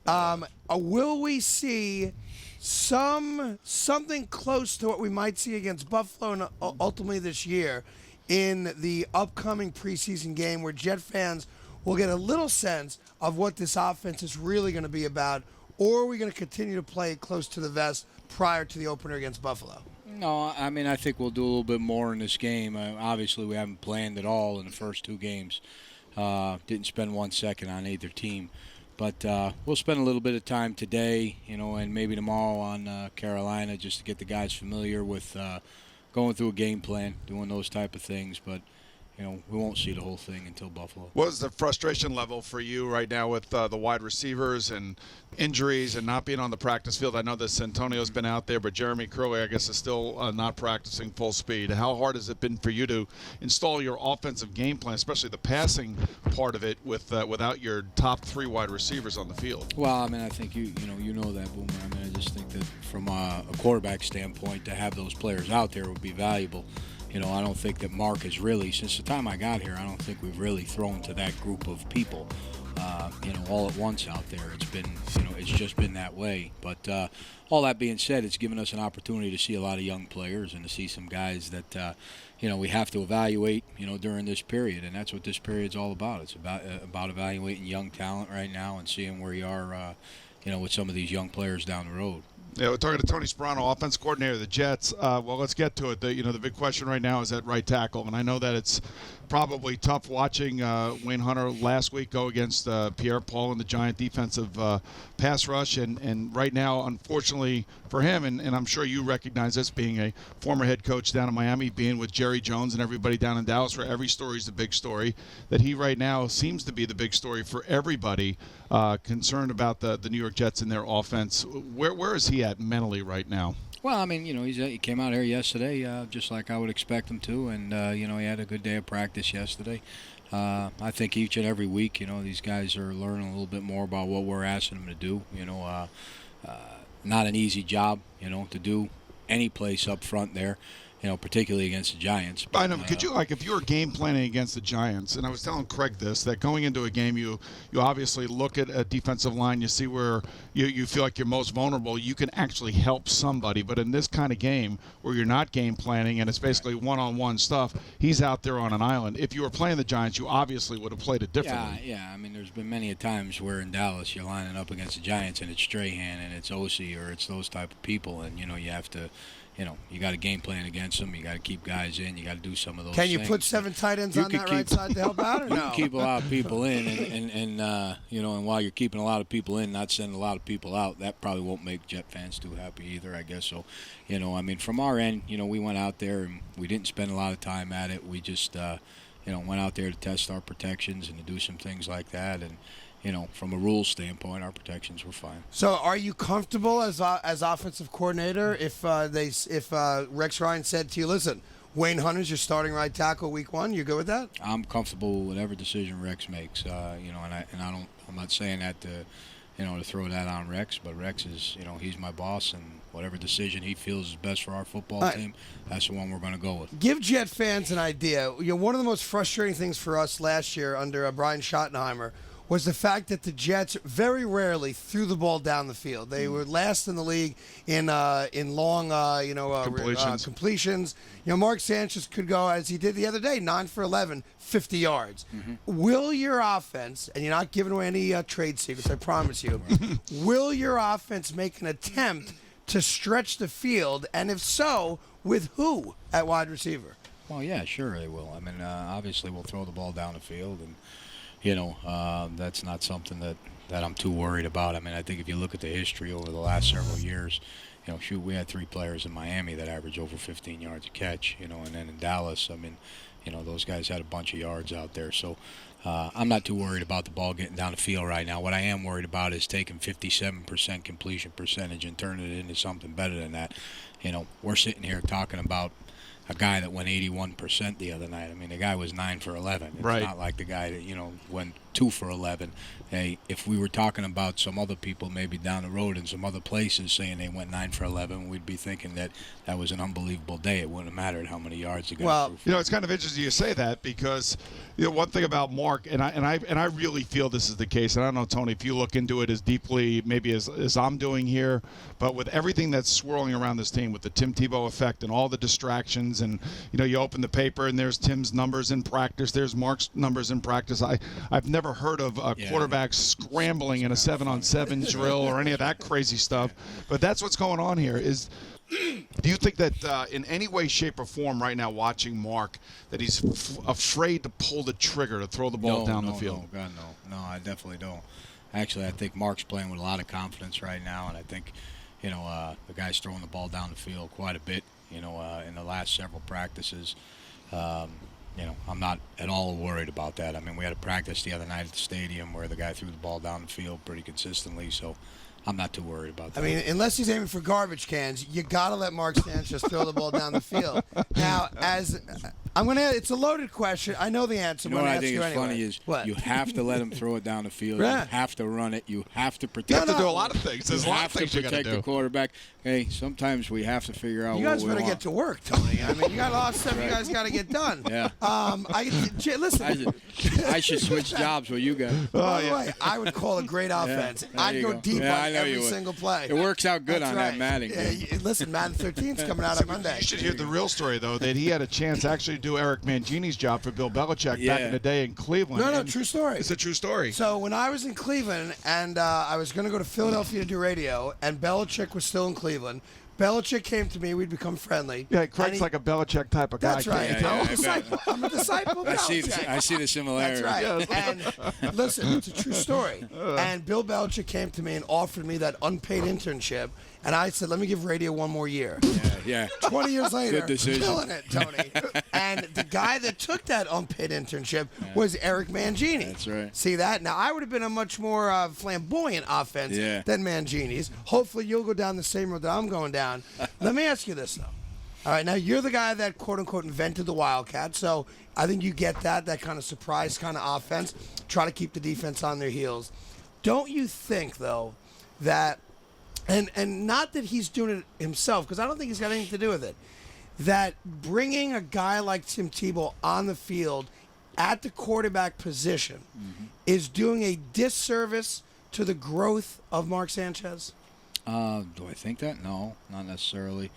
Will we see something close to what we might see against Buffalo and ultimately this year in the upcoming preseason game where Jet fans will get a little sense of what this offense is really going to be about, or are we going to continue to play close to the vest prior to the opener against Buffalo? No, I mean, I think we'll do a little bit more in this game. Obviously, we haven't planned at all in the first two games. Didn't spend 1 second on either team. But we'll spend a little bit of time today, and maybe tomorrow on Carolina just to get the guys familiar with going through a game plan, doing those type of things. But we won't see the whole thing until Buffalo. What is the frustration level for you right now with the wide receivers and injuries and not being on the practice field? I know that Santonio's been out there, but Jeremy Curley, I guess, is still not practicing full speed. How hard has it been for you to install your offensive game plan, especially the passing part of it, without your top three wide receivers on the field? Well, I mean, I think you know that, Boomer. I mean, I just think that from a quarterback standpoint, to have those players out there would be valuable. I don't think that Mark has really, since the time I got here, I don't think we've really thrown to that group of people, all at once out there. It's been, it's just been that way. But all that being said, it's given us an opportunity to see a lot of young players and to see some guys that, we have to evaluate, during this period. And that's what this period's all about. It's about evaluating young talent right now and seeing where you are, with some of these young players down the road. Yeah, we're talking to Tony Sparano, offense coordinator of the Jets. Well, let's get to it. The big question right now is at right tackle, and I know that it's probably tough watching Wayne Hunter last week go against Pierre-Paul and the Giant defensive pass rush, and right now, unfortunately for him, and I'm sure you recognize this being a former head coach down in Miami, being with Jerry Jones and everybody down in Dallas, where every story is the big story, that he right now seems to be the big story for everybody concerned about the New York Jets and their offense. Where is he at mentally right now? Well, I mean, he came out here yesterday just like I would expect him to, and, he had a good day of practice yesterday. I think each and every week, these guys are learning a little bit more about what we're asking them to do. Not an easy job, to do any place up front there. Particularly against the Giants. But, I know. Could you, if you were game planning against the Giants, and I was telling Craig this, that going into a game, you obviously look at a defensive line, you see where you feel like you're most vulnerable, you can actually help somebody. But in this kind of game where you're not game planning and it's basically one-on-one stuff, he's out there on an island. If you were playing the Giants, you obviously would have played it differently. Yeah. I mean, there's been many a times where in Dallas you're lining up against the Giants and it's Strahan and it's Osi or it's those type of people, and, you have to – you got a game plan against them. You got to keep guys in. You got to do some of those things. Can you things. Put 7 tight ends on that right side to help out, or no? You can keep a lot of people in, and while you're keeping a lot of people in, not sending a lot of people out, that probably won't make Jet fans too happy either, I guess. So, I mean, from our end, we went out there and we didn't spend a lot of time at it. We just, went out there to test our protections and to do some things like that, and from a rules standpoint, our protections were fine. So, are you comfortable as offensive coordinator if Rex Ryan said to you, "Listen, Wayne Hunter's your starting right tackle week 1"? You good with that? I'm comfortable with whatever decision Rex makes. I'm not saying that to throw that on Rex, but Rex is, he's my boss, and whatever decision he feels is best for our football team, that's the one we're going to go with. Give Jet fans an idea. One of the most frustrating things for us last year under Brian Schottenheimer was the fact that the Jets very rarely threw the ball down the field. They were last in the league in long completions. Mark Sanchez could go, as he did the other day, 9 for 11, 50 yards. Mm-hmm. Will your offense, and you're not giving away any trade secrets, I promise you, will your offense make an attempt to stretch the field, and if so, with who at wide receiver? Well, yeah, sure they will. I mean, obviously we'll throw the ball down the field, and that's not something that I'm too worried about. I mean, I think if you look at the history over the last several years, we had 3 players in Miami that averaged over 15 yards a catch, and then in Dallas, I mean, those guys had a bunch of yards out there. So I'm not too worried about the ball getting down the field right now. What I am worried about is taking 57% completion percentage and turning it into something better than that. We're sitting here talking about a guy that went 81% the other night. I mean, the guy was 9 for 11. It's right. Not like the guy that, went 2 for 11. Hey, if we were talking about some other people maybe down the road in some other places saying they went 9 for 11, we'd be thinking that that was an unbelievable day. It wouldn't have mattered how many yards he got. Well, You know, it's kind of interesting you say that because, you know, one thing about Mark, and I really feel this is the case, and I don't know, Tony, if you look into it as deeply maybe as I'm doing here, but with everything that's swirling around this team, with the Tim Tebow effect and all the distractions, and, you know, you open the paper and there's Tim's numbers in practice, there's Mark's numbers in practice. I've never heard of a quarterback scrambling in a 7-on-7 drill or any of that crazy stuff, but that's what's going on here. Do you think that in any way, shape, or form right now watching Mark that he's afraid to pull the trigger to throw the ball down the field? No, God, no. No, I definitely don't. Actually, I think Mark's playing with a lot of confidence right now, and I think, you know, the guy's throwing the ball down the field quite a bit, you know, in the last several practices. You know, I'm not at all worried about that. I mean, we had a practice the other night at the stadium where the guy threw the ball down the field pretty consistently, so I'm not too worried about that. I mean, unless he's aiming for garbage cans, you got to let Mark Sanchez throw the ball down the field. Now, it's a loaded question. I know the answer. You know I'm what gonna I think ask is you funny anyway. is What? you have to let him throw it down the field. Yeah. You have to run it. You have to protect. You have to it. do a lot of things. There's a lot of have to things you got to protect do. the quarterback. Hey, sometimes we have to figure out You what guys we better want. get to work, Tony. I mean, you got a lot of stuff you guys got to get done. Yeah. Listen. I should switch jobs with you guys. By the way, I would call a great offense. there I'd you go go. deep Yeah, I on know every you would. single play. It works out good That's on right. that Madden Yeah, game. listen, Madden 13's coming out on Monday. You should hear the real story, though, that he had a chance to actually do Eric Mangini's job for Bill Belichick back in the day in Cleveland. No, And true story. It's a true story. So when I was in Cleveland and I was going to go to Philadelphia to do radio, and Belichick was still in Cleveland, Belichick came to me. We'd become friendly. Yeah, And Craig's like a Belichick type of guy. That's right. Yeah, I'm, I a bet. disciple. I'm a disciple of I Belichick. see the similarity. That's right. And listen, it's a true story. And Bill Belichick came to me and offered me that unpaid internship. And I said, let me give radio one more year. Yeah. 20 years later, Good decision. killing it, Tony. And the guy that took that unpaid internship was Eric Mangini. That's right. See that? Now, I would have been a much more flamboyant offense than Mangini's. Hopefully, you'll go down the same road that I'm going down. Let me ask you this, though. All right, now you're the guy that, quote-unquote, invented the Wildcat, so I think you get that kind of surprise kind of offense. Try to keep the defense on their heels. Don't you think, though, that, and not that he's doing it himself, because I don't think he's got anything to do with it, that bringing a guy like Tim Tebow on the field at the quarterback position is doing a disservice to the growth of Mark Sanchez? Do I think that? No, not necessarily.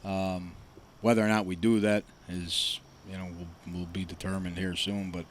Whether or not we do that is, you know, will be determined here soon. But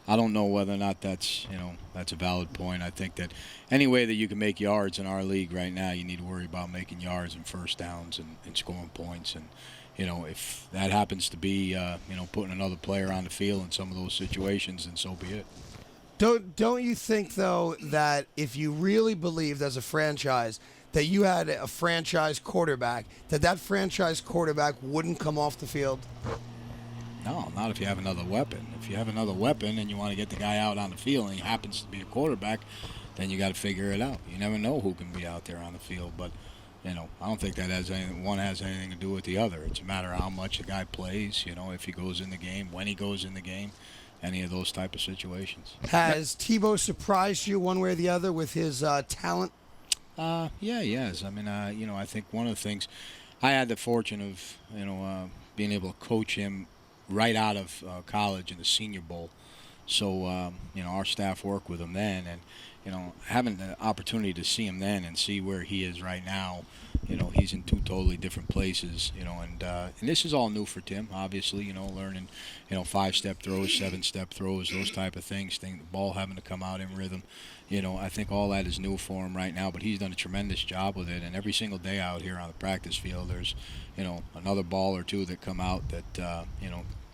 I don't know whether or not that's a valid point. I think that any way that you can make yards in our league right now, you need to worry about making yards and first downs and scoring points. And, you know, if that happens to be, putting another player on the field in some of those situations, then so be it. Don't you think, though, that if you really believed as a franchise that you had a franchise quarterback, that franchise quarterback wouldn't come off the field? No, not if you have another weapon. If you have another weapon and you want to get the guy out on the field and he happens to be a quarterback, then you got to figure it out. You never know who can be out there on the field, but I don't think that one has anything to do with the other. It's a matter of how much the guy plays, if he goes in the game, when he goes in the game, any of those type of situations. Has Tebow surprised you one way or the other with his talent? Yeah, he has. I mean, I think one of the things, I had the fortune of, being able to coach him right out of college in the Senior Bowl. So, our staff worked with him then, and, having the opportunity to see him then and see where he is right now, he's in two totally different places, and this is all new for Tim, obviously, learning, 5-step throws, 7-step throws, those type of things, the ball having to come out in rhythm. I think all that is new for him right now, but he's done a tremendous job with it, and every single day out here on the practice field, there's, another ball or two that come out that,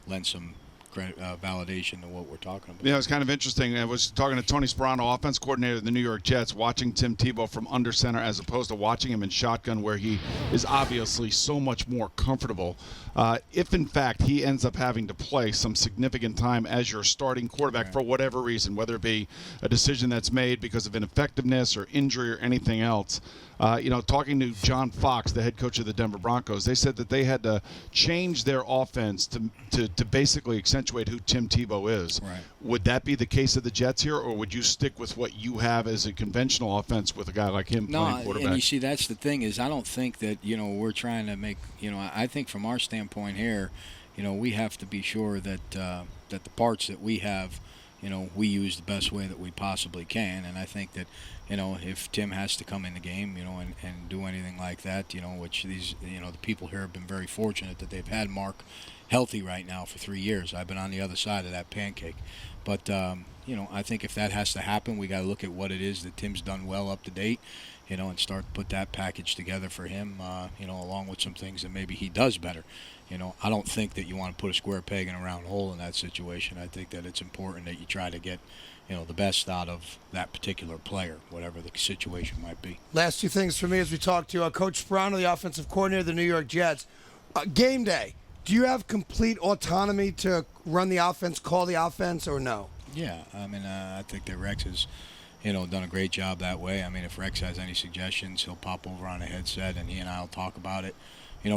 lend some validation to what we're talking about. Yeah, it was kind of interesting. I was talking to Tony Sparano, offense coordinator of the New York Jets, watching Tim Tebow from under center as opposed to watching him in shotgun, where he is obviously so much more comfortable. If, in fact, he ends up having to play some significant time as your starting quarterback for whatever reason, whether it be a decision that's made because of ineffectiveness or injury or anything else, talking to John Fox, the head coach of the Denver Broncos, they said that they had to change their offense to basically accentuate accentuate who Tim Tebow is. Right. Would that be the case of the Jets here, or would you stick with what you have as a conventional offense with a guy like him playing quarterback? And you see, that's the thing is I don't think that, we're trying to make, I think from our standpoint here, we have to be sure that that the parts that we have, we use the best way that we possibly can. And I think that, if Tim has to come in the game, and do anything like that, which these, the people here have been very fortunate that they've had Mark healthy right now for 3 years. I've been on the other side of that pancake. But, I think if that has to happen, we got to look at what it is that Tim's done well up to date, and start to put that package together for him, along with some things that maybe he does better. I don't think that you want to put a square peg in a round hole in that situation. I think that it's important that you try to get, the best out of that particular player, whatever the situation might be. Last two things for me as we talk to Coach Sparano, the offensive coordinator of the New York Jets. Game day, do you have complete autonomy to run the offense, call the offense, or no? Yeah, I think that Rex has, done a great job that way. If Rex has any suggestions, he'll pop over on a headset and he and I will talk about it,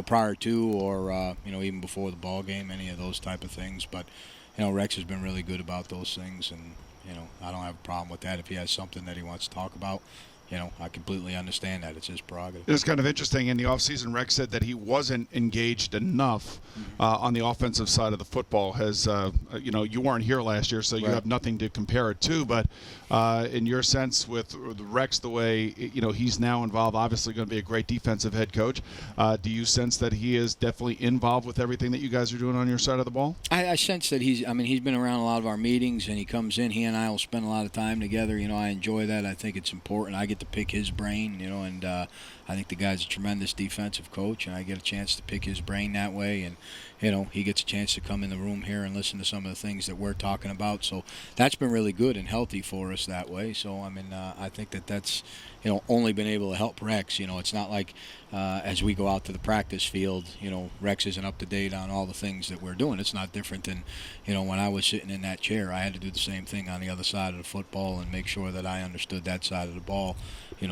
prior to or, even before the ball game, any of those type of things. But, Rex has been really good about those things, and, I don't have a problem with that. If he has something that he wants to talk about, I completely understand that. It's his prerogative. It was kind of interesting. In the offseason, Rex said that he wasn't engaged enough on the offensive side of the football. You weren't here last year, so you have nothing to compare it to. But in your sense with Rex, the way, he's now involved, obviously going to be a great defensive head coach. Do you sense that he is definitely involved with everything that you guys are doing on your side of the ball? I sense that he's been around a lot of our meetings, and he comes in. He and I will spend a lot of time together. I enjoy that. I think it's important. I get to pick his brain, and I think the guy's a tremendous defensive coach, and I get a chance to pick his brain that way, and he gets a chance to come in the room here and listen to some of the things that we're talking about. So that's been really good and healthy for us that way. So I think that's only been able to help Rex. It's not like as we go out to the practice field, Rex isn't up to date on all the things that we're doing. It's not different than when I was sitting in that chair. I had to do the same thing on the other side of the football and make sure that I understood that side of the ball,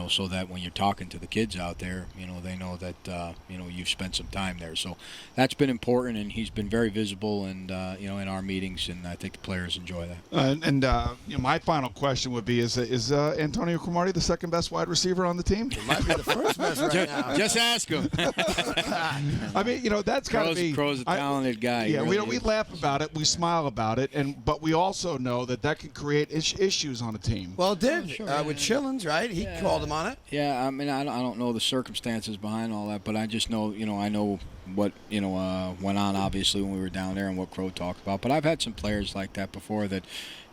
so that when you're talking to the kids out there, they know that you've spent some time there. So that's been important, and he's been very visible and in our meetings, and I think the players enjoy that. My final question would be: Is Antonio Cromartie the second best wide receiver on the team? He might be the first best right now. Just ask him. That's got to be. Crow's a talented guy. Yeah, really we laugh about it, we smile about it, but we also know that can create issues on a team. Well, it did Sure, with Chillins, right? He called him on it. Yeah, I don't know the circumstances behind all that, but I just know, I know what went on obviously when we were down there and what Crow talked about. But I've had some players like that before that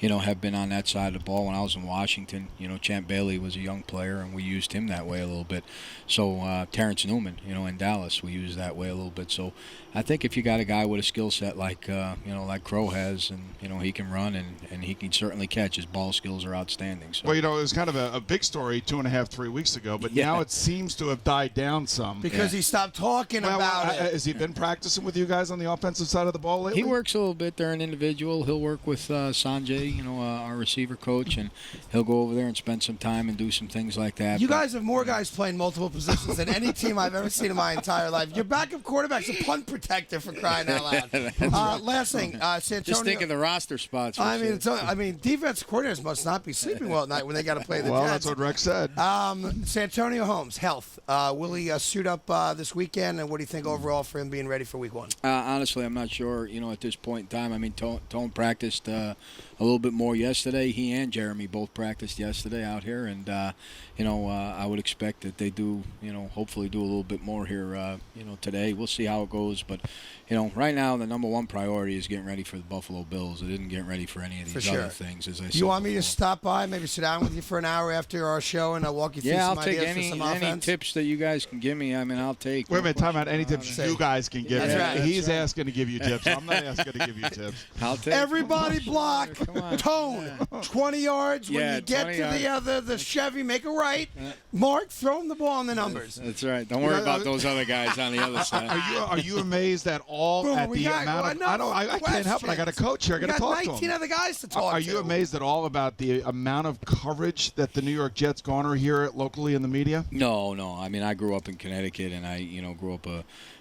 have been on that side of the ball. When I was in Washington, Champ Bailey was a young player, and we used him that way a little bit. So Terrence Newman, in Dallas, we used that way a little bit. So I think if you got a guy with a skill set like like Crow has, and he can run and he can certainly catch. His ball skills are outstanding. So. Well, it was kind of a big story 2.5, 3 weeks ago, but now it seems to have died down some because he stopped talking about it. Has he been practicing with you guys on the offensive side of the ball lately? He works a little bit. They're an individual. He'll work with Sanjay, our receiver coach, and he'll go over there and spend some time and do some things like that. You guys have more guys playing multiple positions than any team I've ever seen in my entire life. Your backup quarterback's a punt protector, for crying out loud. Last thing, Santonio. Just think of the roster spots. Defense coordinators must not be sleeping well at night when they got to play the Jets. Well, that's what Rex said. Santonio Holmes, health. Will he suit up this weekend, and what do you think overall for him being ready for week one? Honestly, I'm not sure, at this point in time. Tone practiced a little bit more yesterday. He and Jeremy both practiced yesterday out here, and, I would expect that they do, hopefully do a little bit more here, today. We'll see how it goes, but, right now the number one priority is getting ready for the Buffalo Bills. It isn't getting ready for any of these other things, as I said. You want me to stop by, maybe sit down with you for an hour after our show, and I'll walk you through some ideas for some offense? Any tips that you guys can give me, I'll take. Wait a minute, time out. Any tips you guys can give me. Right. He's asking to give you tips. I'm not asking to give you tips. I'll take. Everybody block. Tone. 20 yards. When you get to the Chevy, make a right. Mark, throw him the ball on the numbers. That's right. Don't worry about those other guys on the other side. Are you amazed at all at the amount of... I can't help it. I got a coach here. I got to talk to him. 19 other guys to talk to. Are you amazed at all about the amount of coverage that the New York Jets garner here locally in the media? No. I grew up in Connecticut, and I grew up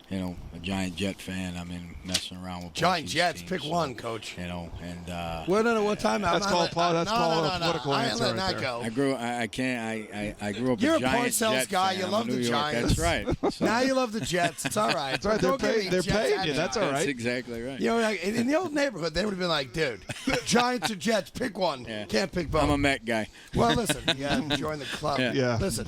a giant Jet fan. I mean, messing around with both Giant these Jets, teams, pick so, one, Coach. And Well, no, what time? That's called a political I ain't answer letting right that there. go. I grew. I can't. I grew up You're a a giant Parcells Jet guy. fan. You I'm love a the New York. Giants. That's right. So, Now you love the Jets. It's all right. That's right. Don't give me They're Jets paying you. attitude. That's all right. That's exactly right. You know, like, in the old neighborhood, they would have been like, dude, Giants or Jets, pick one. Yeah. Can't pick both. I'm a Met guy. Well, listen, you got to join the club. Yeah. Yeah. Listen,